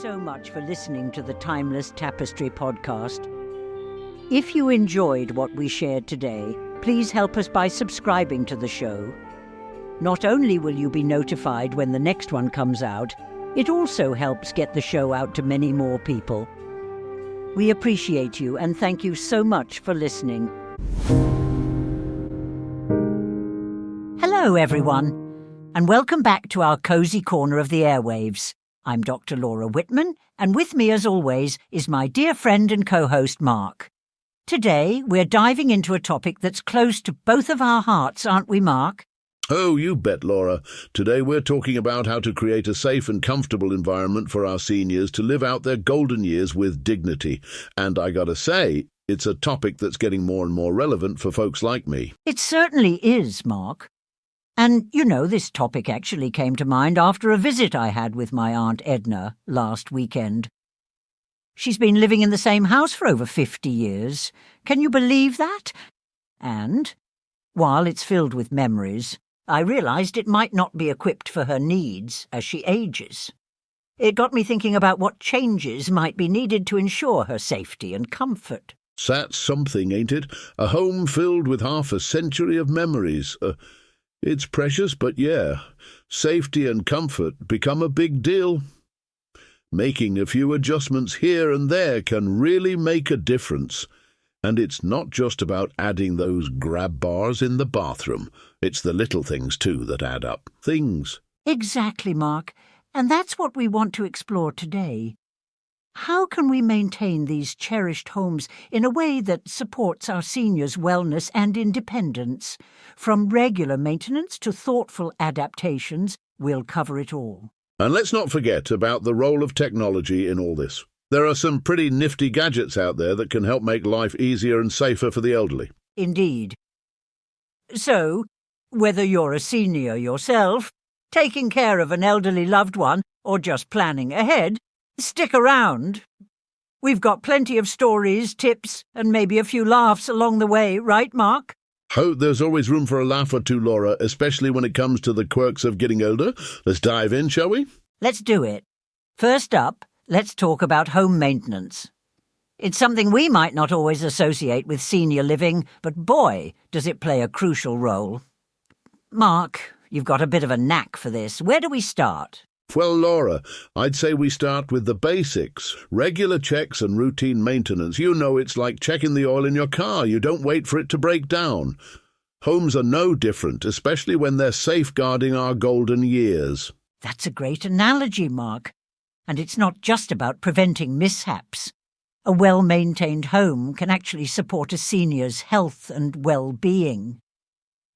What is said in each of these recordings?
so much for listening to the Timeless Tapestry podcast. If you enjoyed what we shared today, please help us by subscribing to the show. Not only will you be notified when the next one comes out, it also helps get the show out to many more people. We appreciate you and thank you so much for listening. Hello, everyone, and welcome back to our cozy corner of the airwaves. I'm Dr. Laura Whitman, and with me, as always, is my dear friend and co-host, Mark. Today, we're diving into a topic that's close to both of our hearts, aren't we, Mark? Oh, you bet, Laura. Today we're talking about how to create a safe and comfortable environment for our seniors to live out their golden years with dignity. And I gotta say, it's a topic that's getting more and more relevant for folks like me. It certainly is, Mark. And, this topic actually came to mind after a visit I had with my Aunt Edna last weekend. She's been living in the same house for over 50 years. Can you believe that? And, while it's filled with memories, I realised it might not be equipped for her needs as she ages. It got me thinking about what changes might be needed to ensure her safety and comfort. That's something, ain't it? A home filled with half a century of memories. It's precious, but yeah, safety and comfort become a big deal. Making a few adjustments here and there can really make a difference. And it's not just about adding those grab bars in the bathroom. It's the little things, too, that add up. Things. Exactly, Mark. And that's what we want to explore today. How can we maintain these cherished homes in a way that supports our seniors' wellness and independence? From regular maintenance to thoughtful adaptations, we'll cover it all. And let's not forget about the role of technology in all this. There are some pretty nifty gadgets out there that can help make life easier and safer for the elderly. Indeed. So, whether you're a senior yourself, taking care of an elderly loved one, or just planning ahead, stick around. We've got plenty of stories, tips, and maybe a few laughs along the way, right, Mark? Oh, there's always room for a laugh or two, Laura, especially when it comes to the quirks of getting older. Let's dive in, shall we? Let's do it. First up, let's talk about home maintenance. It's something we might not always associate with senior living, but boy, does it play a crucial role. Mark, you've got a bit of a knack for this. Where do we start? Well, Laura, I'd say we start with the basics. Regular checks and routine maintenance. It's like checking the oil in your car. You don't wait for it to break down. Homes are no different, especially when they're safeguarding our golden years. That's a great analogy, Mark. And it's not just about preventing mishaps. A well-maintained home can actually support a senior's health and well-being.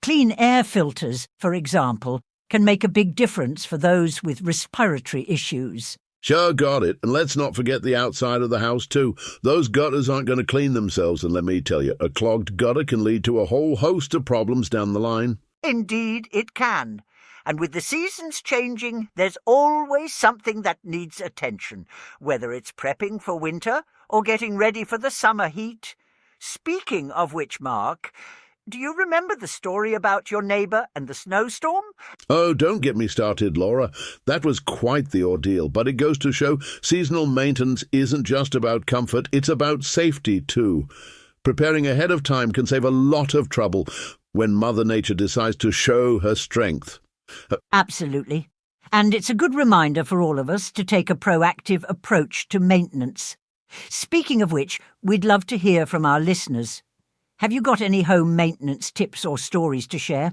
Clean air filters, for example, can make a big difference for those with respiratory issues. Sure got it, and let's not forget the outside of the house too. Those gutters aren't going to clean themselves, and let me tell you, a clogged gutter can lead to a whole host of problems down the line. Indeed it can. And with the seasons changing, there's always something that needs attention, whether it's prepping for winter or getting ready for the summer heat. Speaking of which, Mark, do you remember the story about your neighbour and the snowstorm? Oh, don't get me started, Laura. That was quite the ordeal, but it goes to show seasonal maintenance isn't just about comfort, it's about safety too. Preparing ahead of time can save a lot of trouble when Mother Nature decides to show her strength. Absolutely. And it's a good reminder for all of us to take a proactive approach to maintenance. Speaking of which, we'd love to hear from our listeners. Have you got any home maintenance tips or stories to share?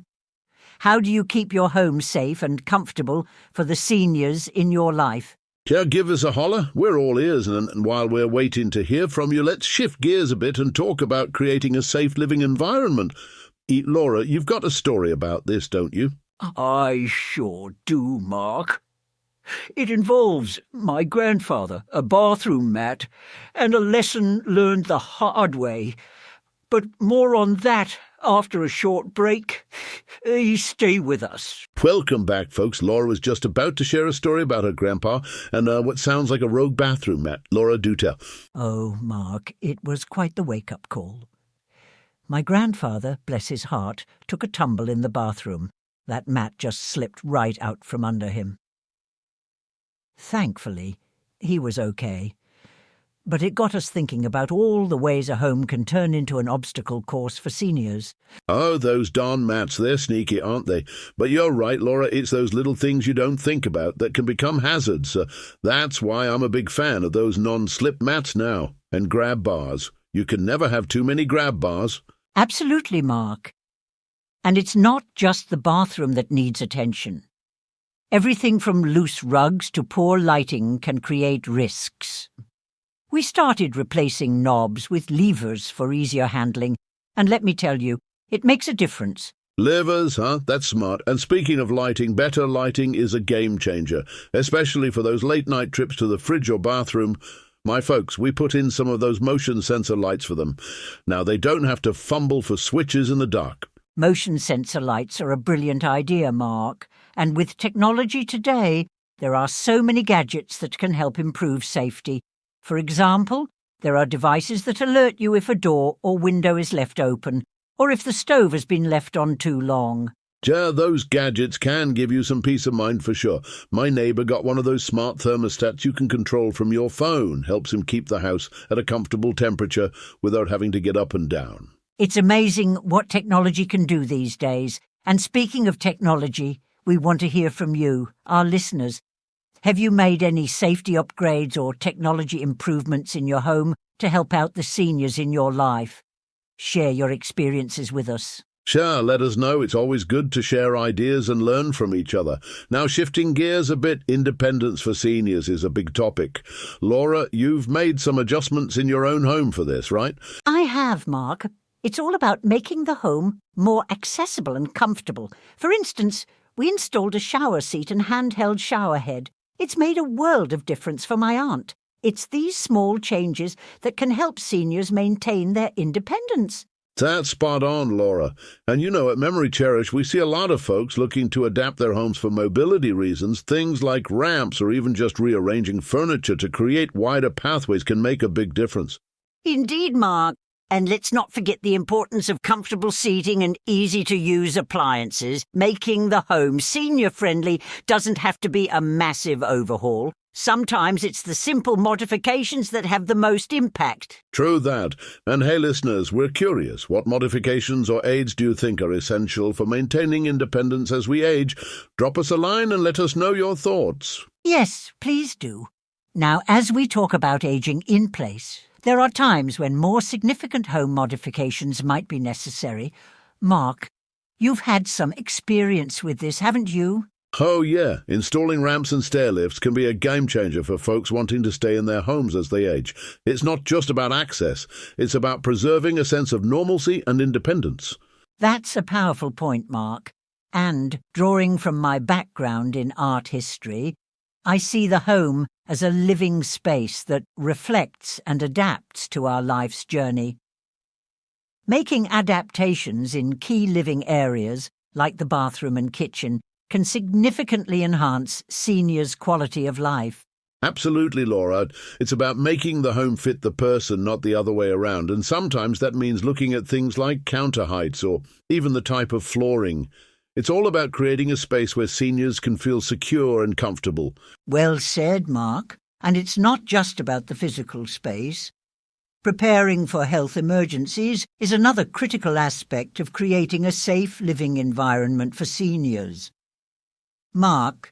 How do you keep your home safe and comfortable for the seniors in your life? Yeah, give us a holler. We're all ears, and while we're waiting to hear from you, let's shift gears a bit and talk about creating a safe living environment. Laura, you've got a story about this, don't you? I sure do, Mark. It involves my grandfather, a bathroom mat, and a lesson learned the hard way. But more on that after a short break. Stay with us. Welcome back, folks. Laura was just about to share a story about her grandpa and what sounds like a rogue bathroom mat. Laura, do tell. Oh, Mark, it was quite the wake-up call. My grandfather, bless his heart, took a tumble in the bathroom. That mat just slipped right out from under him. Thankfully, he was okay. But it got us thinking about all the ways a home can turn into an obstacle course for seniors. Oh, those darn mats, they're sneaky, aren't they? But you're right, Laura, it's those little things you don't think about that can become hazards. That's why I'm a big fan of those non-slip mats now, and grab bars. You can never have too many grab bars. Absolutely, Mark. And it's not just the bathroom that needs attention. Everything from loose rugs to poor lighting can create risks. We started replacing knobs with levers for easier handling, and let me tell you, it makes a difference. Levers, huh? That's smart. And speaking of lighting, better lighting is a game changer, especially for those late-night trips to the fridge or bathroom. My folks, we put in some of those motion sensor lights for them. Now, they don't have to fumble for switches in the dark. Motion sensor lights are a brilliant idea, Mark. And with technology today, there are so many gadgets that can help improve safety. For example, there are devices that alert you if a door or window is left open, or if the stove has been left on too long. Yeah, those gadgets can give you some peace of mind for sure. My neighbour got one of those smart thermostats you can control from your phone. Helps him keep the house at a comfortable temperature without having to get up and down. It's amazing what technology can do these days. And speaking of technology, we want to hear from you, our listeners. Have you made any safety upgrades or technology improvements in your home to help out the seniors in your life? Share your experiences with us. Sure, let us know. It's always good to share ideas and learn from each other. Now, shifting gears a bit, independence for seniors is a big topic. Laura, you've made some adjustments in your own home for this, right? I have, Mark. It's all about making the home more accessible and comfortable. For instance, we installed a shower seat and handheld shower head. It's made a world of difference for my aunt. It's these small changes that can help seniors maintain their independence. That's spot on, Laura. And you know, at MemoryCherish, we see a lot of folks looking to adapt their homes for mobility reasons. Things like ramps or even just rearranging furniture to create wider pathways can make a big difference. Indeed, Mark. And let's not forget the importance of comfortable seating and easy-to-use appliances. Making the home senior-friendly doesn't have to be a massive overhaul. Sometimes it's the simple modifications that have the most impact. True that. And hey, listeners, we're curious. What modifications or aids do you think are essential for maintaining independence as we age? Drop us a line and let us know your thoughts. Yes, please do. Now, as we talk about aging in place, there are times when more significant home modifications might be necessary. Mark, you've had some experience with this, haven't you? Oh yeah, installing ramps and stair lifts can be a game changer for folks wanting to stay in their homes as they age. It's not just about access, it's about preserving a sense of normalcy and independence. That's a powerful point, Mark. And, drawing from my background in art history, I see the home as a living space that reflects and adapts to our life's journey. Making adaptations in key living areas, like the bathroom and kitchen, can significantly enhance seniors' quality of life. Absolutely, Laura. It's about making the home fit the person, not the other way around, and sometimes that means looking at things like counter heights or even the type of flooring. It's all about creating a space where seniors can feel secure and comfortable. Well said, Mark. And it's not just about the physical space. Preparing for health emergencies is another critical aspect of creating a safe living environment for seniors. Mark,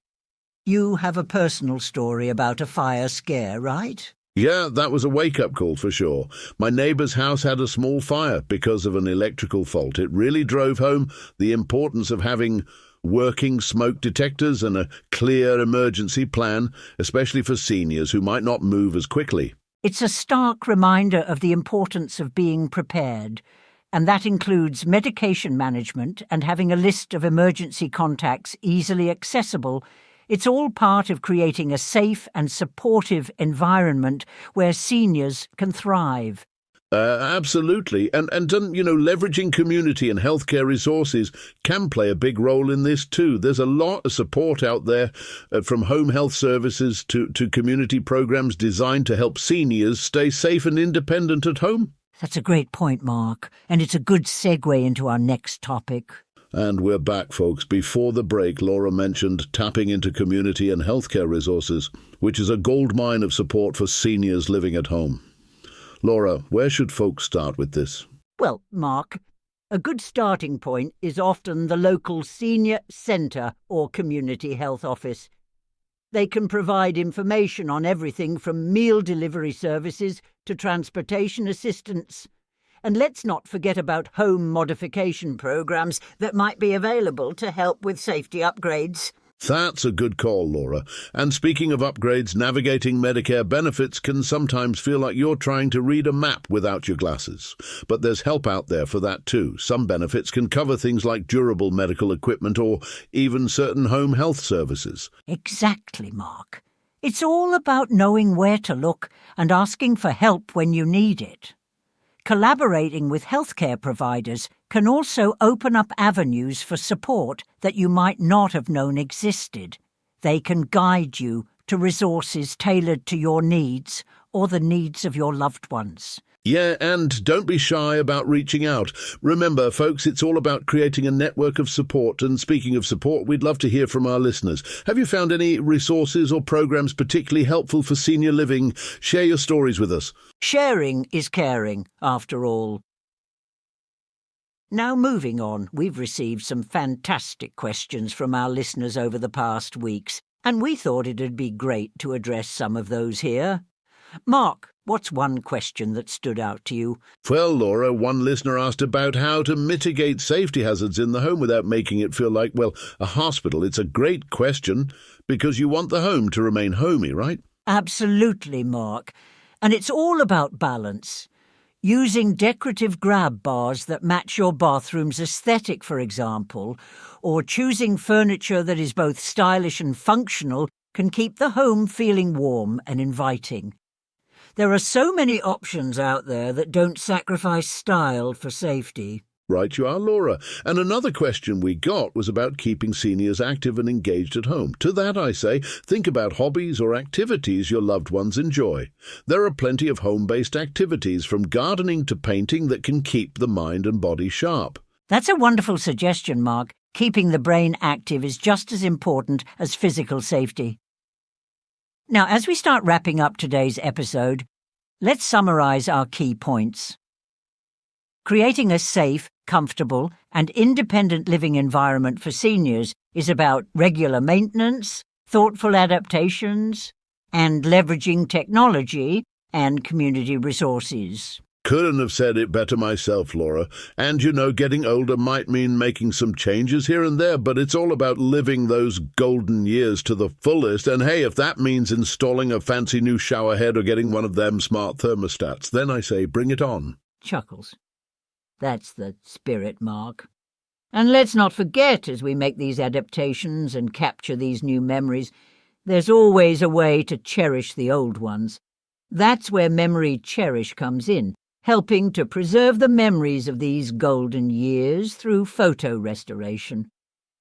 you have a personal story about a fire scare, right? Yeah, that was a wake-up call for sure. My neighbour's house had a small fire because of an electrical fault. It really drove home the importance of having working smoke detectors and a clear emergency plan, especially for seniors who might not move as quickly. It's a stark reminder of the importance of being prepared, and that includes medication management and having a list of emergency contacts easily accessible. It's all part of creating a safe and supportive environment where seniors can thrive. Absolutely. And leveraging community and healthcare resources can play a big role in this too. There's a lot of support out there from home health services to community programs designed to help seniors stay safe and independent at home. That's a great point, Mark, and it's a good segue into our next topic. And we're back, folks. Before the break, Laura mentioned tapping into community and healthcare resources, which is a goldmine of support for seniors living at home. Laura, where should folks start with this? Well, Mark, a good starting point is often the local senior centre or community health office. They can provide information on everything from meal delivery services to transportation assistance. And let's not forget about home modification programs that might be available to help with safety upgrades. That's a good call, Laura. And speaking of upgrades, navigating Medicare benefits can sometimes feel like you're trying to read a map without your glasses. But there's help out there for that too. Some benefits can cover things like durable medical equipment or even certain home health services. Exactly, Mark. It's all about knowing where to look and asking for help when you need it. Collaborating with healthcare providers can also open up avenues for support that you might not have known existed. They can guide you to resources tailored to your needs or the needs of your loved ones. Yeah, and don't be shy about reaching out. Remember, folks, it's all about creating a network of support. And speaking of support, we'd love to hear from our listeners. Have you found any resources or programs particularly helpful for senior living? Share your stories with us. Sharing is caring, after all. Now, moving on, we've received some fantastic questions from our listeners over the past weeks, and we thought it'd be great to address some of those here. Mark, what's one question that stood out to you? Well, Laura, one listener asked about how to mitigate safety hazards in the home without making it feel like, well, a hospital. It's a great question because you want the home to remain homey, right? Absolutely, Mark. And it's all about balance. Using decorative grab bars that match your bathroom's aesthetic, for example, or choosing furniture that is both stylish and functional can keep the home feeling warm and inviting. There are so many options out there that don't sacrifice style for safety. Right you are, Laura. And another question we got was about keeping seniors active and engaged at home. To that I say, think about hobbies or activities your loved ones enjoy. There are plenty of home-based activities, from gardening to painting, that can keep the mind and body sharp. That's a wonderful suggestion, Mark. Keeping the brain active is just as important as physical safety. Now, as we start wrapping up today's episode, let's summarize our key points. Creating a safe, comfortable, and independent living environment for seniors is about regular maintenance, thoughtful adaptations, and leveraging technology and community resources. Couldn't have said it better myself, Laura. And, getting older might mean making some changes here and there, but it's all about living those golden years to the fullest. And hey, if that means installing a fancy new shower head or getting one of them smart thermostats, then I say bring it on. Chuckles. That's the spirit, Mark. And let's not forget, as we make these adaptations and capture these new memories, there's always a way to cherish the old ones. That's where MemoryCherish comes in, helping to preserve the memories of these golden years through photo restoration.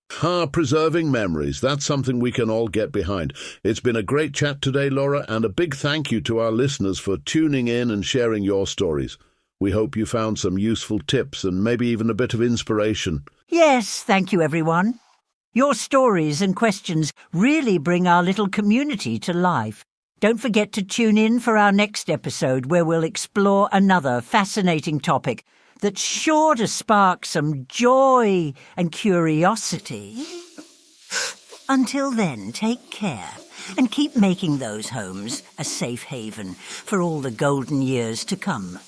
Preserving memories. That's something we can all get behind. It's been a great chat today, Laura, and a big thank you to our listeners for tuning in and sharing your stories. We hope you found some useful tips and maybe even a bit of inspiration. Yes, thank you, everyone. Your stories and questions really bring our little community to life. Don't forget to tune in for our next episode, where we'll explore another fascinating topic that's sure to spark some joy and curiosity. Until then, take care and keep making those homes a safe haven for all the golden years to come.